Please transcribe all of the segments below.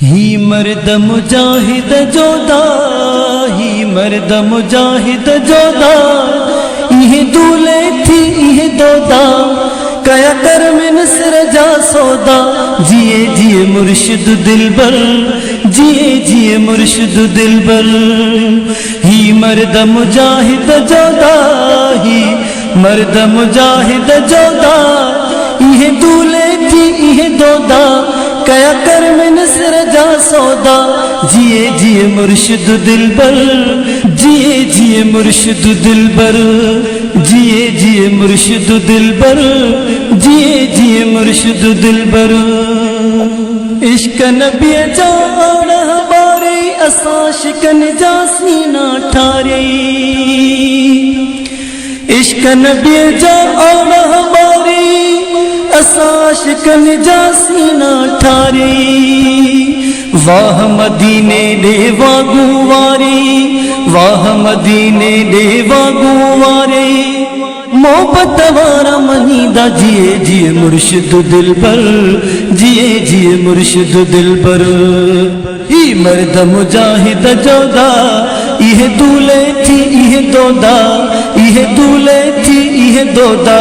ही मर्द मुजाहिद जोदा, ही मर्द मुजाहिद जोदा, इह दूले थी इह दोदा, कया कर में नसर जा सौदा। जिए जिए मुर्शिद दिलबर, जिए जिए मुर्शिद दिलबर। ही मर्द मुजाहिद जोदा, ही मर्द मुजाहिद जोदा, इह दूले थी इह दोदा, कया कर में नसर जा सौदा। जिए जिए मुर्शिद दिलबर, जिए जिए मुर्शिद दिलबर, जिए जिए मुर्शिद दिलबर, जिए जिए मुर्शिद दिलबर। इश्क नबी जान हमारे असा शिकन जा सीना ठारे, इश्क नबी जान हमारे असा शिकन जा सीना ठारे। वाह मदीने दे वागुवारे, वाह मदीने दे वागुवारे, मोहब्बत वारा मनीदा। जिए जिए मुर्शिद दिलबर, जिए जिए मुर्शिद दिलबर। ही मर्द मुजाहिद जोदा, इह दूले थी इह दोदा, इह दूले थी इह दोदा,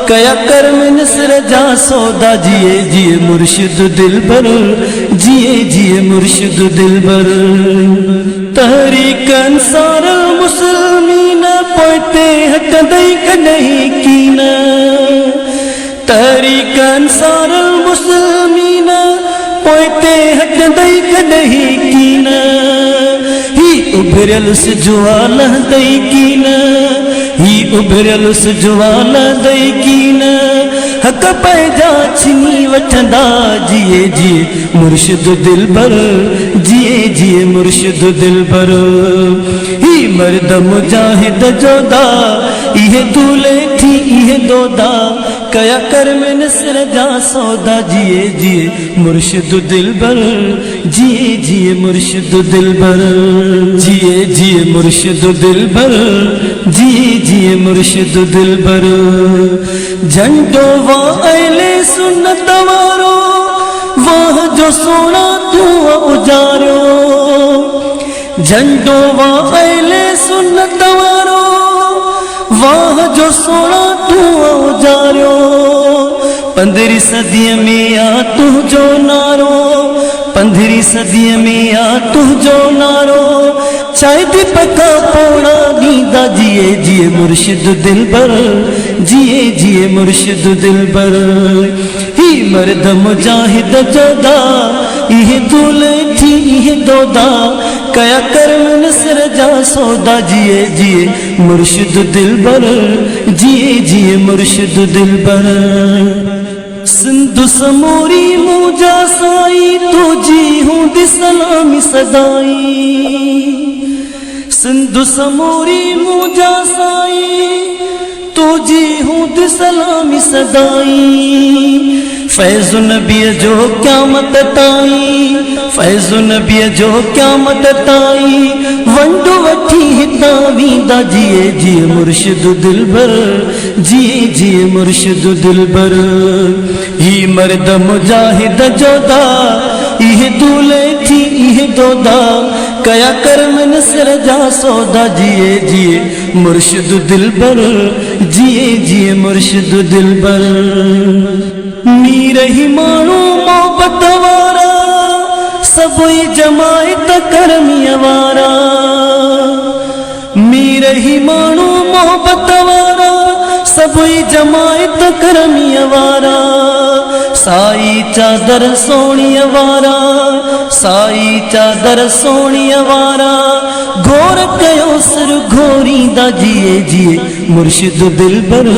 कया कर में नसर जा सौदा। जिए जिए मुर्शिद दिलबर, जिए जिए मुर्शिद दिलबर। तहरीक अंसार मुस्लिमीन पोते हक दई कदई कीन, तहरीक अंसार मुस्लिमीन पोते हक दई कदई कीन। ही उभरल सुजवाल दई कीन, ही उभरल सुजवाल दई कीन, हक पैजा छिनी वठंदा। जिए जिए मुर्शिद दिलबर, जिए जिए मुर्शिद दिलबर। ही मर्द मुजाहिद जोदा, इह दूले थी इह दोदा, कया कर में नसर जा सौदा। जिए जिए मुर्शिद दिलबर, जिए जिए मुर्शिद दिलबर, जिए जिए मुर्शिद दिलबर, जिए जिए मुर्शिद दिलबर। झंडो वाह अहले सुन्नत वारो, वाह जो सोना तू उजारो। झंडो वाह अहले सुन्नत वारो, वाह जो सोना तू उजारो। 15वीं सदी में आ तुझो नारो, 15वीं सदी में आ तुझो नारो, शायद पका पोड़ा दीदा। जिए जिए मुर्शिद दिलबर, जिए जिए मुर्शिद दिलबर। ही मर्द मुजाहिद जोदा, इह दूले थी इह दोदा, कया कर में नसर जा सौदा। जिए जिए मुर्शिद दिलबर, जिए जिए मुर्शिद दिलबर। सिंधु समूरी मुझा साई, तुझी हूँ दी सलामी सदाई। सिंधु समूरी मुझा साई, तुझी हूँ दी सलामी सदाई। फैज़ नबी जो क़यामत ताई, फैज़ नबी जो क़यामत ताई, वंडो वठी हिता वींदा। जिए जिए मुर्शिद दिलबर, जिए जिए मुर्शिद दिलबर। ही मर्द मुजाहिद जोदा, इह दूले थी इह दोदा, कया कर में नसर जा सौदा। जिए जिए मुर्शिद दिलबर, जिए जिए मुर्शिद दिलबर। मीर ही मानो मोहब्बत वारा, सबई जमायत करमी वारा। मीर ही मानो मोहब्बत वारा, सबई जमायत करमी वारा। साई चादर सोनी वारा, साई चादर सोनी वारा, घोर कयो सिर घोरींदा। जिए जिए मुर्शिद दिलबर,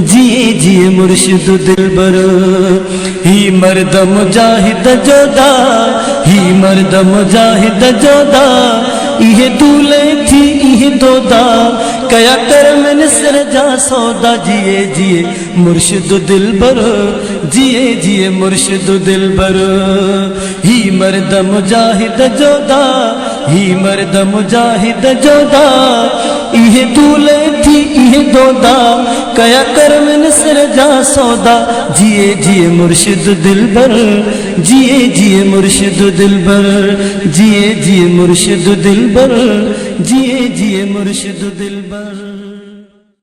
जिए जिए मुर्शिद दिलबर। ही मर्द मुजाहिद जोदा, ही मर्द मुजाहिद जोदा, इह दूले थी इह दोदा, कया कर में नसर जा सौदा। जिए जिए मुर्शिद दिलबर, जिए जिए मुर्शिद दिलबर। ही मर्द मुजाहिद जोदा, ही मर्द मुजाहिद जोदा, इहे दूल्हे थी इहे दोदा कया कर मन सर जा सौदा जिए जिए मुर्शिद दिलबर जिए जिए मुर्शिद दिलबर जिए जिए मुर्शिद दिलबर जिए जिए मुर्शिद दिलबर।